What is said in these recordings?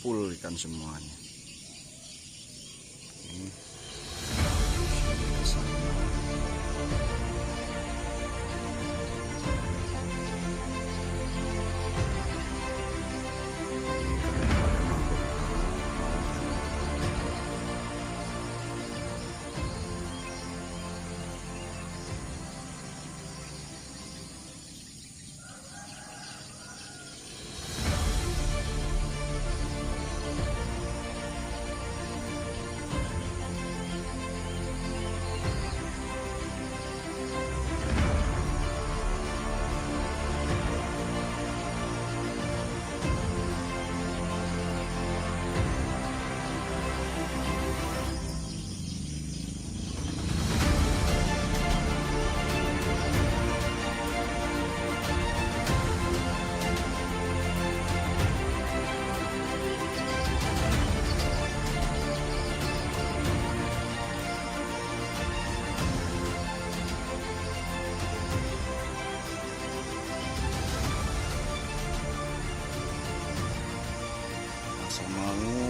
full ikan semuanya. Ini.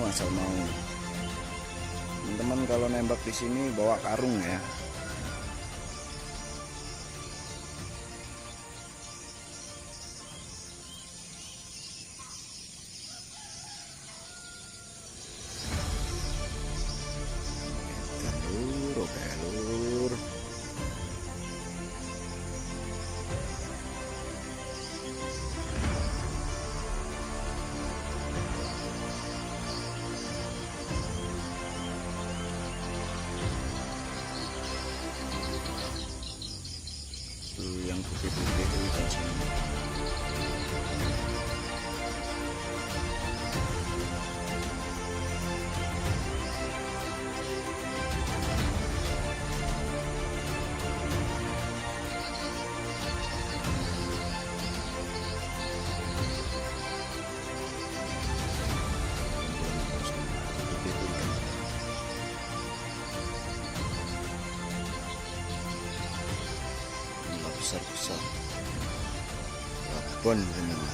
Asal mau teman-teman, kalau nembak di sini bawa karung ya. Oke lur. Yang putih-putih itu ikan sini. Besar-besar Labon semua.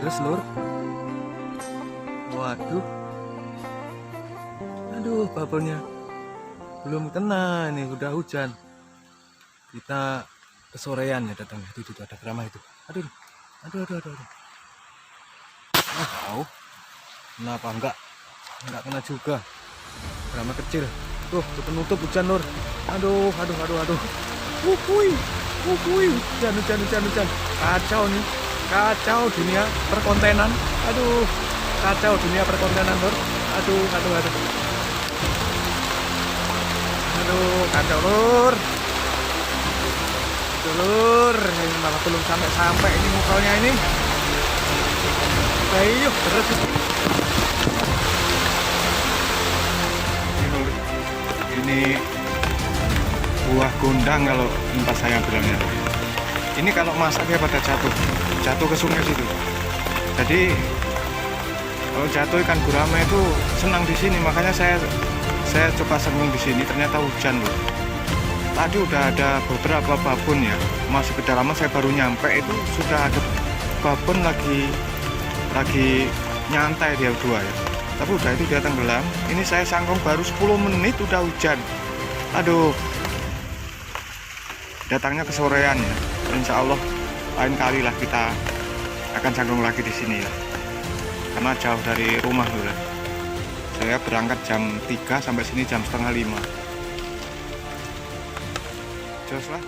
Terus lur, waduh, aduh babonnya belum kena nih, udah hujan. Kita kesorean ya datang. Itu ada kerama itu. Aduh. Tahu, kenapa enggak kena juga. Kerama kecil. Tuh, penutup hujan lur. Aduh. Wuhui, hujan. Kacau nih. Kacau dunia perkontenan. Aduh, kacau dunia perkontenan lur. Aduh, kacau lur. Lur, ini malah belum sampai ini mukalnya ini. Ayo, terus. Ini buah gondang kalau tempat saya bilangnya. Ini kalau masaknya pada jatuh ke sungai situ. Jadi kalau jatuh ikan gurame itu senang di sini, makanya saya coba seneng di sini. Ternyata hujan loh. Tadi udah ada beberapa babon ya, masih kedalaman. Saya baru nyampe itu sudah ada babon lagi nyantai dia dua ya. Tapi udah itu dia tenggelam. Ini saya sangkong baru 10 menit udah hujan. Aduh. Datangnya kesorean ya. Insya Allah lain kali lah kita akan sangkong lagi di sini ya. Karena jauh dari rumah dulu. Saya berangkat jam 3 sampai sini jam setengah 5. Jos lah.